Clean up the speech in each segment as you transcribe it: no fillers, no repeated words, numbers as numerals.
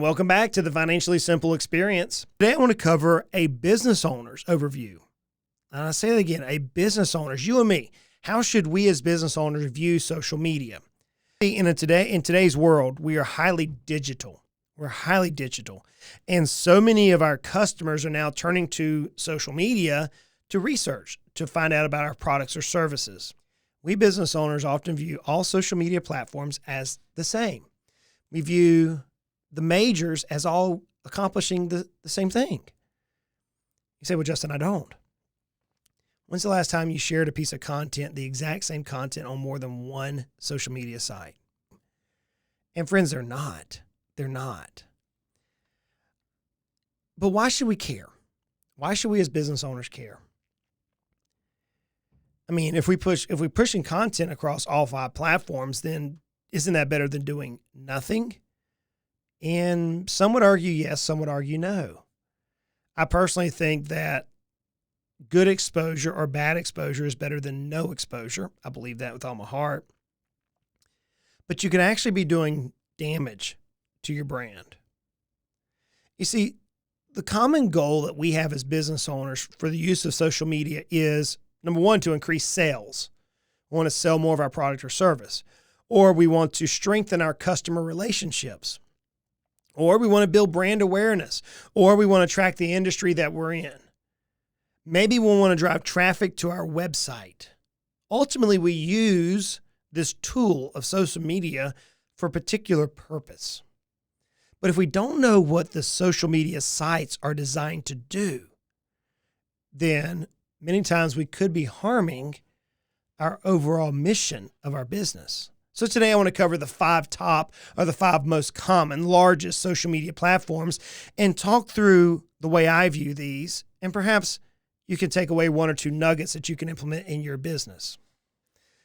Welcome back to the Financially Simple Experience. Today I want to cover a business owner's overview. And I say it again, a business owner's, you and me. How should we as business owners view social media? In today's world, we are highly digital. We're highly digital. And so many of our customers are now turning to social media to research, to find out about our products or services. We business owners often view all social media platforms as the same. We view the majors as all accomplishing the same thing. You say, well, Justin, I don't. When's the last time you shared a piece of content, the exact same content on more than one social media site? And friends, they're not. They're not. But why should we care? Why should we as business owners care? I mean, if we're pushing content across all 5 platforms, then isn't that better than doing nothing? And some would argue yes, some would argue no. I personally think that good exposure or bad exposure is better than no exposure. I believe that with all my heart. But you can actually be doing damage to your brand. You see, the common goal that we have as business owners for the use of social media is, number one, to increase sales. We want to sell more of our product or service, or we want to strengthen our customer relationships, or we want to build brand awareness, or we want to track the industry that we're in. Maybe we want to drive traffic to our website. Ultimately, we use this tool of social media for a particular purpose. But if we don't know what the social media sites are designed to do, then many times we could be harming our overall mission of our business. So today I want to cover the 5 top or the 5 most common, largest social media platforms and talk through the way I view these, and perhaps you can take away 1 or 2 nuggets that you can implement in your business.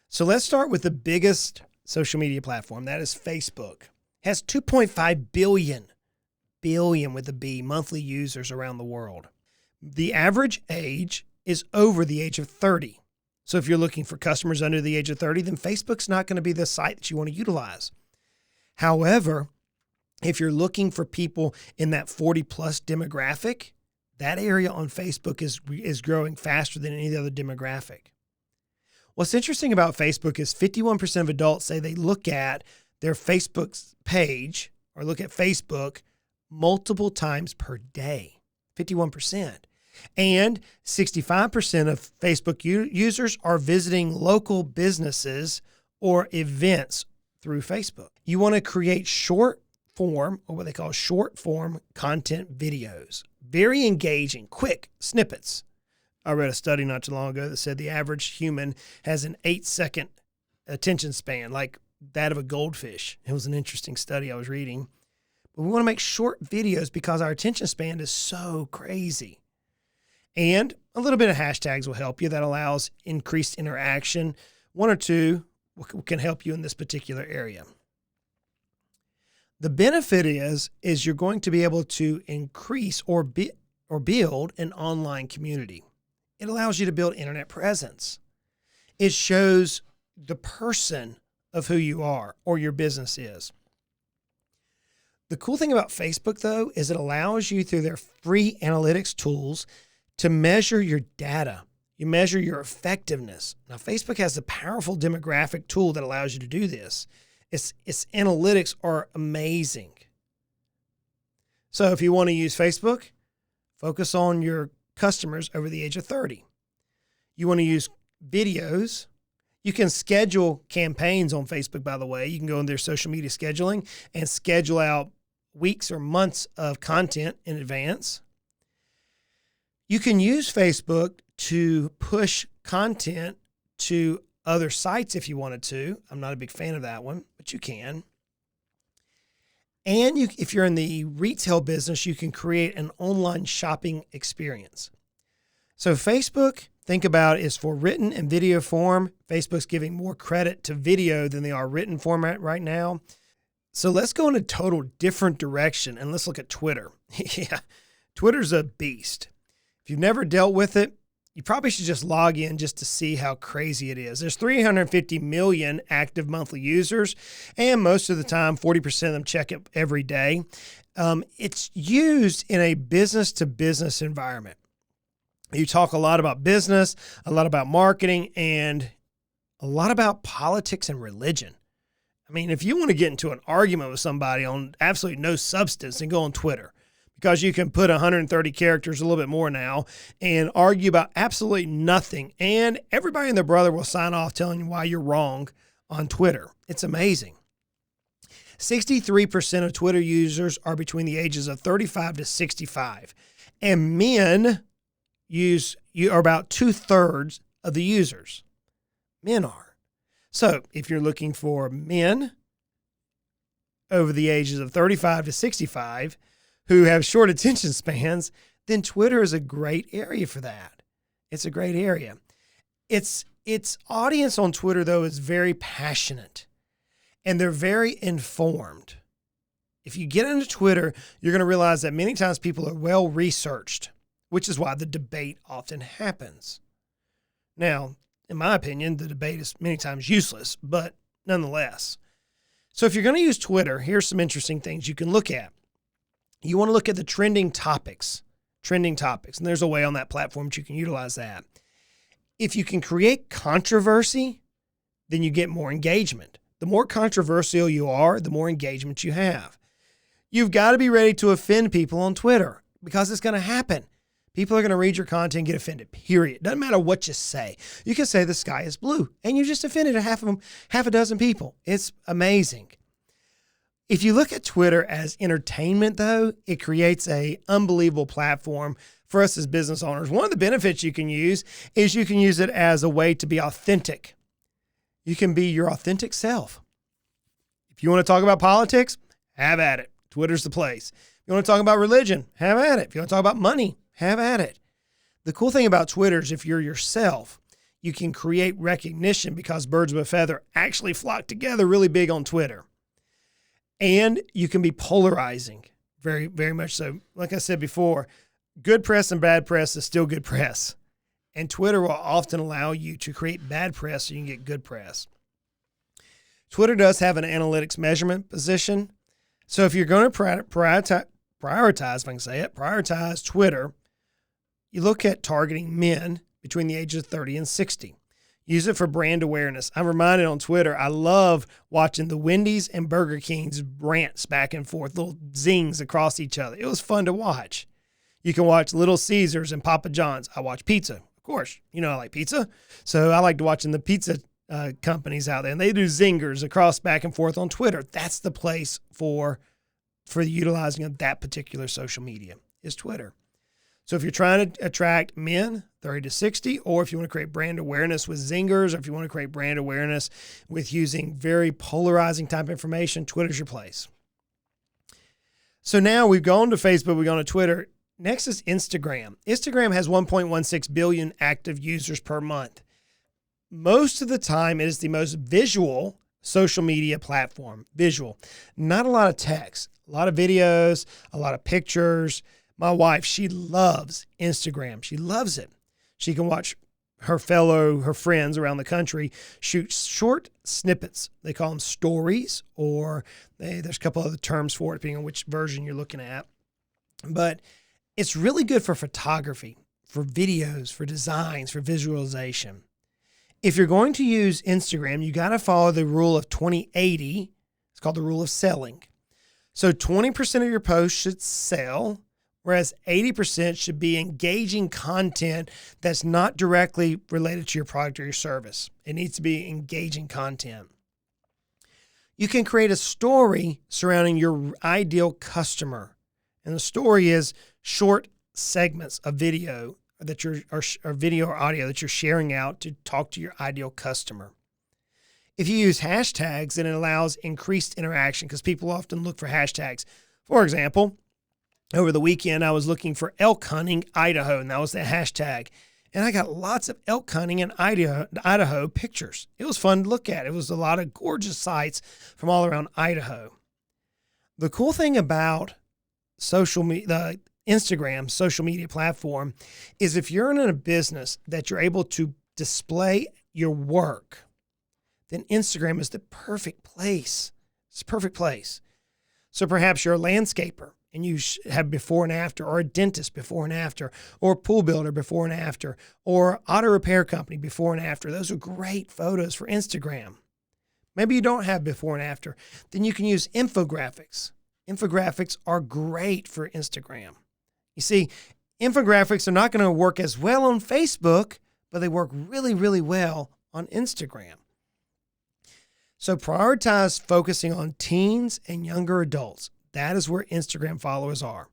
So let's start with the biggest social media platform. That is Facebook. It has 2.5 billion with a B, monthly users around the world. The average age is over the age of 30. So if you're looking for customers under the age of 30, then Facebook's not going to be the site that you want to utilize. However, if you're looking for people in that 40 plus demographic, that area on Facebook is growing faster than any other demographic. What's interesting about Facebook is 51% of adults say they look at their Facebook page or look at Facebook multiple times per day, 51%. And 65% of Facebook users are visiting local businesses or events through Facebook. You want to create short form, or what they call short form content videos. Very engaging, quick snippets. I read a study not too long ago that said the average human has an 8-second attention span, like that of a goldfish. It was an interesting study I was reading. But we want to make short videos because our attention span is so crazy. And a little bit of hashtags will help you. That allows increased interaction. 1 or 2 can help you in this particular area. The benefit is you're going to be able to increase or build an online community. It allows you to build internet presence. It shows the person of who you are or your business is. The cool thing about Facebook, though, is it allows you through their free analytics tools to measure your data. You measure your effectiveness. Now, Facebook has a powerful demographic tool that allows you to do this. Its analytics are amazing. So if you want to use Facebook, focus on your customers over the age of 30. You want to use videos. You can schedule campaigns on Facebook, by the way. You can go in their social media scheduling and schedule out weeks or months of content in advance. You can use Facebook to push content to other sites if you wanted to. I'm not a big fan of that one, but you can. And if you're in the retail business, you can create an online shopping experience. So Facebook, think about, is for written and video form. Facebook's giving more credit to video than they are written format right now. So let's go in a total different direction and let's look at Twitter. Yeah, Twitter's a beast. If you've never dealt with it, you probably should just log in just to see how crazy it is. There's 350 million active monthly users, and most of the time, 40% of them check it every day. It's used in a business-to-business environment. You talk a lot about business, a lot about marketing, and a lot about politics and religion. I mean, if you want to get into an argument with somebody on absolutely no substance, then go on Twitter, because you can put 130 characters, a little bit more now, and argue about absolutely nothing. And everybody and their brother will sign off telling you why you're wrong on Twitter. It's amazing. 63% of Twitter users are between the ages of 35 to 65. And men are about 2/3 of the users. Men are. So if you're looking for men over the ages of 35 to 65, who have short attention spans, then Twitter is a great area for that. It's a great area. Its audience on Twitter, though, is very passionate, and they're very informed. If you get into Twitter, you're going to realize that many times people are well researched, which is why the debate often happens. Now, in my opinion, the debate is many times useless, but nonetheless. So if you're going to use Twitter, here's some interesting things you can look at. You want to look at the trending topics, and there's a way on that platform that you can utilize that. If you can create controversy, then you get more engagement. The more controversial you are, the more engagement you have. You've got to be ready to offend people on Twitter, because it's going to happen. People are going to read your content and get offended, period. Doesn't matter what you say. You can say the sky is blue, and you just offended half a dozen people. It's amazing. If you look at Twitter as entertainment, though, it creates an unbelievable platform for us as business owners. One of the benefits you can use is you can use it as a way to be authentic. You can be your authentic self. If you want to talk about politics, have at it. Twitter's the place. If you want to talk about religion, have at it. If you want to talk about money, have at it. The cool thing about Twitter is if you're yourself, you can create recognition, because birds of a feather actually flock together really big on Twitter. And you can be polarizing, very, very much so. Like I said before, good press and bad press is still good press. And Twitter will often allow you to create bad press so you can get good press. Twitter does have an analytics measurement position. So if you're going to prioritize, if I can say it, prioritize Twitter, you look at targeting men between the ages of 30 and 60. Use it for brand awareness. I'm reminded on Twitter, I love watching the Wendy's and Burger King's rants back and forth, little zings across each other. It was fun to watch. You can watch Little Caesars and Papa John's. I watch pizza. Of course, you know I like pizza. So I like watching the pizza companies out there, and they do zingers across back and forth on Twitter. That's the place for the utilizing of that particular social media is Twitter. So if you're trying to attract men 30 to 60, or if you want to create brand awareness with zingers, or if you want to create brand awareness with using very polarizing type information, Twitter's your place. So now we've gone to Facebook, we've gone to Twitter. Next is Instagram. Instagram has 1.16 billion active users per month. Most of the time, it is the most visual social media platform. Visual. Not a lot of text. A lot of videos, a lot of pictures. My wife, she loves Instagram. She loves it. She can watch her friends around the country shoot short snippets. They call them stories, or there's a couple other terms for it, depending on which version you're looking at. But it's really good for photography, for videos, for designs, for visualization. If you're going to use Instagram, you got to follow the rule of 20-80. It's called the rule of selling. So 20% of your posts should sell, whereas 80% should be engaging content that's not directly related to your product or your service. It needs to be engaging content. You can create a story surrounding your ideal customer. And the story is short segments of video that or video or audio that you're sharing out to talk to your ideal customer. If you use hashtags, then it allows increased interaction, because people often look for hashtags. For example, over the weekend, I was looking for elk hunting Idaho, and that was the hashtag. And I got lots of elk hunting in Idaho pictures. It was fun to look at. It was a lot of gorgeous sights from all around Idaho. The cool thing about social media, Instagram, social media platform, is if you're in a business that you're able to display your work, then Instagram is the perfect place. It's a perfect place. So perhaps you're a landscaper and you have before and after, or a dentist before and after, or a pool builder before and after, or auto repair company before and after. Those are great photos for Instagram. Maybe you don't have before and after. Then you can use infographics. Infographics are great for Instagram. You see, infographics are not going to work as well on Facebook, but they work really, really well on Instagram. So prioritize focusing on teens and younger adults. That is where Instagram followers are.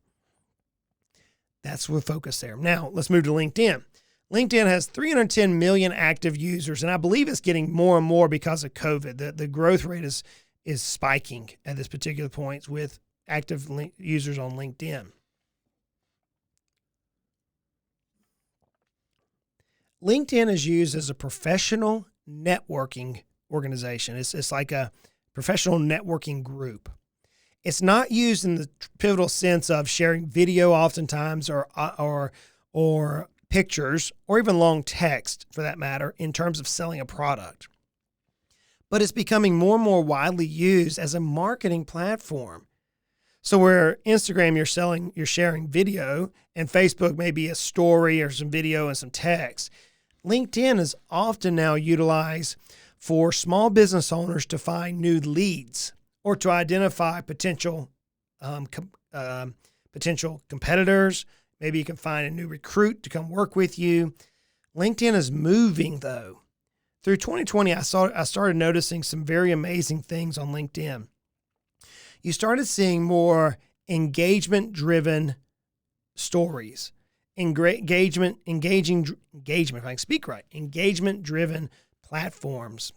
That's where focus there. Now, let's move to LinkedIn. LinkedIn has 310 million active users, and I believe it's getting more and more because of COVID. The growth rate is spiking at this particular point with active users on LinkedIn. LinkedIn is used as a professional networking organization. It's like a professional networking group. It's not used in the pivotal sense of sharing video oftentimes or pictures or even long text for that matter in terms of selling a product. But it's becoming more and more widely used as a marketing platform. So where Instagram you're sharing video and Facebook may be a story or some video and some text, LinkedIn is often now utilized for small business owners to find new leads or to identify potential competitors. Maybe you can find a new recruit to come work with you. LinkedIn is moving though. Through 2020, I started noticing some very amazing things on LinkedIn. You started seeing more engagement-driven stories, engagement, if I can speak right, engagement-driven platforms.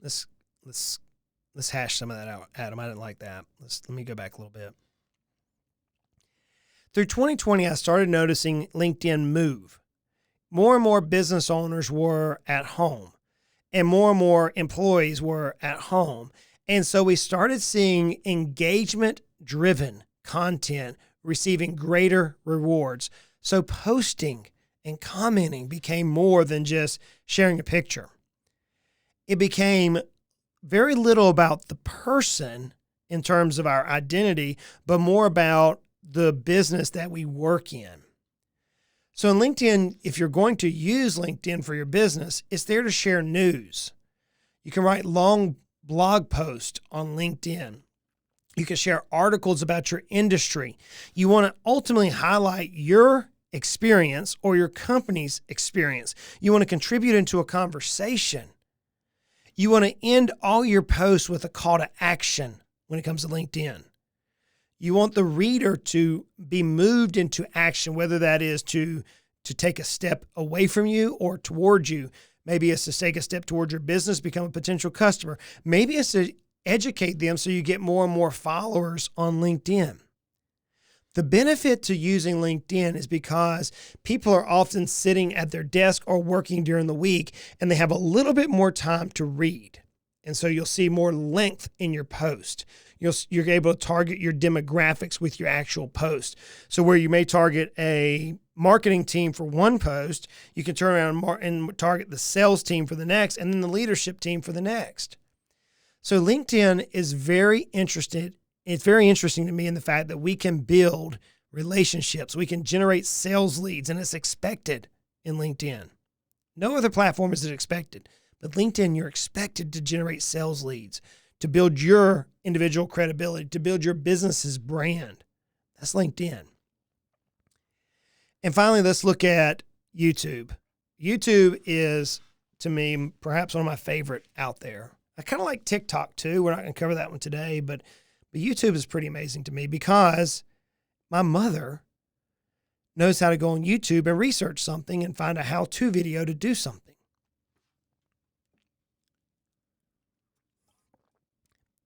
Let's hash some of that out, Adam. I didn't like that. Let me go back a little bit. Through 2020, I started noticing LinkedIn move. More and more business owners were at home, and more employees were at home. And so we started seeing engagement-driven content receiving greater rewards. So posting and commenting became more than just sharing a picture. It became very little about the person in terms of our identity, but more about the business that we work in. So in LinkedIn, if you're going to use LinkedIn for your business, it's there to share news. You can write long blog posts on LinkedIn. You can share articles about your industry. You want to ultimately highlight your experience or your company's experience. You want to contribute into a conversation. You want to end all your posts with a call to action when it comes to LinkedIn. You want the reader to be moved into action, whether that is to take a step away from you or towards you. Maybe it's to take a step towards your business, become a potential customer. Maybe it's to educate them so you get more and more followers on LinkedIn. The benefit to using LinkedIn is because people are often sitting at their desk or working during the week, and they have a little bit more time to read. And so you'll see more length in your post. You're able to target your demographics with your actual post. So where you may target a marketing team for one post, you can turn around and target the sales team for the next, and then the leadership team for the next. So LinkedIn is very interested. It's very interesting to me in the fact that we can build relationships. We can generate sales leads, and it's expected in LinkedIn. No other platform is it expected, but LinkedIn, you're expected to generate sales leads, to build your individual credibility, to build your business's brand. That's LinkedIn. And finally, let's look at YouTube. YouTube is, to me, perhaps one of my favorite out there. I kind of like TikTok too. We're not going to cover that one today, but YouTube is pretty amazing to me because my mother knows how to go on YouTube and research something and find a how-to video to do something.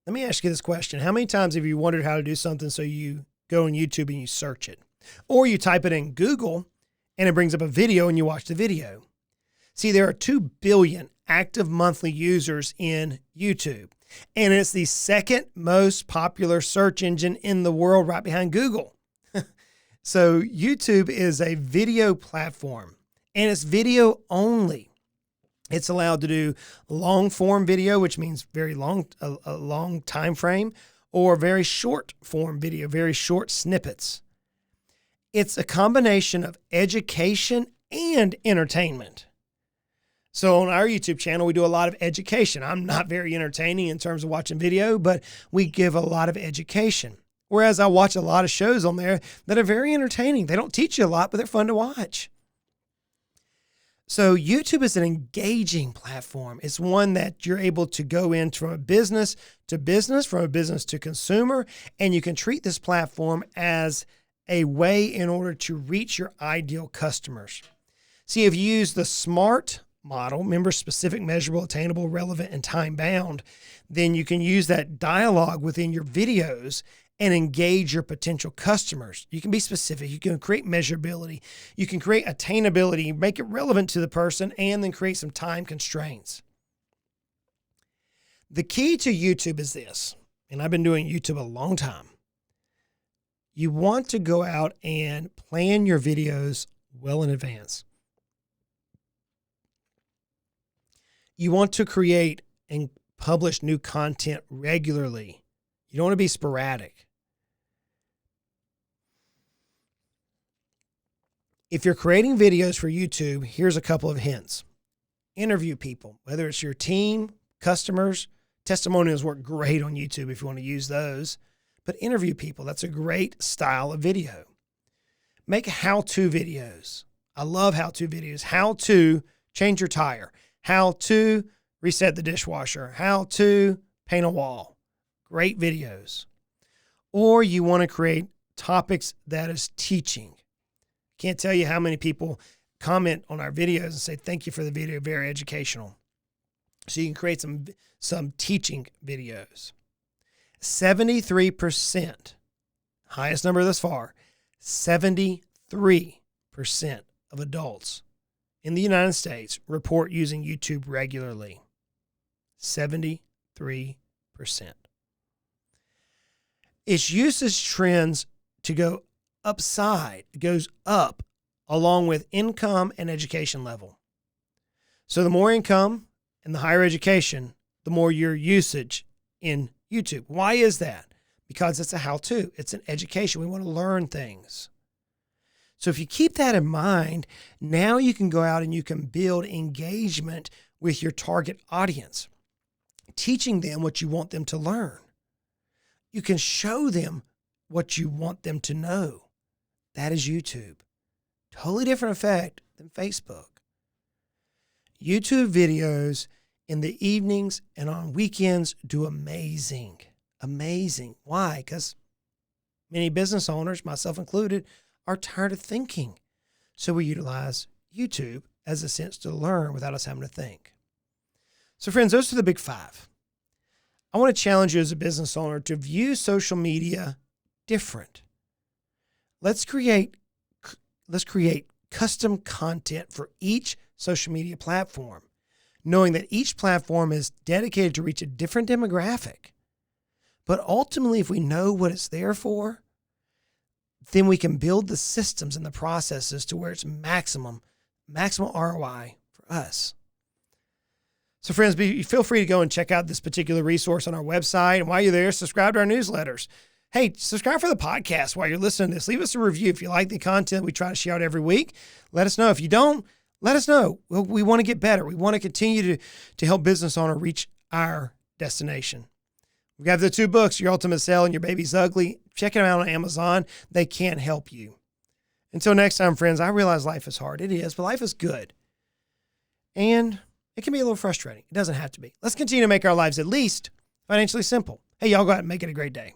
Let me ask you this question. How many times have you wondered how to do something so you go on YouTube and you search it? Or you type it in Google and it brings up a video and you watch the video. See, there are 2 billion active monthly users in YouTube. And it's the second most popular search engine in the world, right behind Google. So YouTube is a video platform, and it's video only. It's allowed to do long form video, which means very long, a long time frame, or very short form video, very short snippets. It's a combination of education and entertainment. So on our YouTube channel, we do a lot of education. I'm not very entertaining in terms of watching video, but we give a lot of education. Whereas I watch a lot of shows on there that are very entertaining. They don't teach you a lot, but they're fun to watch. So YouTube is an engaging platform. It's one that you're able to go in from a business to business, from a business to consumer, and you can treat this platform as a way in order to reach your ideal customers. See, if you use the SMART model, remember, specific, measurable, attainable, relevant, and time-bound, then you can use that dialogue within your videos and engage your potential customers. You can be specific. You can create measurability. You can create attainability, make it relevant to the person, and then create some time constraints. The key to YouTube is this, and I've been doing YouTube a long time. You want to go out and plan your videos well in advance. You want to create and publish new content regularly. You don't want to be sporadic. If you're creating videos for YouTube, here's a couple of hints. Interview people, whether it's your team, customers. Testimonials work great on YouTube if you want to use those. But interview people, that's a great style of video. Make how-to videos. I love how-to videos. How to change your tire. How to reset the dishwasher. How to paint a wall. Great videos. Or you want to create topics that is teaching. Can't tell you how many people comment on our videos and say, thank you for the video, very educational. So you can create some teaching videos. 73%, highest number thus far, 73% of adults in the United States report using YouTube regularly. 73%. Its usage trends to go upside, it goes up along with income and education level. So the more income and the higher education, the more your usage in YouTube. Why is that? Because it's a how-to. It's an education. We want to learn things. So if you keep that in mind, now you can go out and you can build engagement with your target audience, teaching them what you want them to learn. You can show them what you want them to know. That is YouTube. Totally different effect than Facebook. YouTube videos in the evenings and on weekends do amazing. Amazing. Why? Because many business owners, myself included, are tired of thinking. So we utilize YouTube as a sense to learn without us having to think. So friends, those are the big five. I want to challenge you as a business owner to view social media different. Let's create custom content for each social media platform, knowing that each platform is dedicated to reach a different demographic. But ultimately, if we know what it's there for, then we can build the systems and the processes to where it's maximum ROI for us. So friends, feel free to go and check out this particular resource on our website. And while you're there, subscribe to our newsletters. Hey, subscribe for the podcast while you're listening to this. Leave us a review if you like the content we try to share out every week. Let us know. If you don't, let us know. We want to get better. We want to continue to help business owner reach our destination. We have the two books, Your Ultimate Sale and Your Baby's Ugly. Check them out on Amazon. They can help you. Until next time, friends, I realize life is hard. It is, but life is good. And it can be a little frustrating. It doesn't have to be. Let's continue to make our lives at least financially simple. Hey, y'all go out and make it a great day.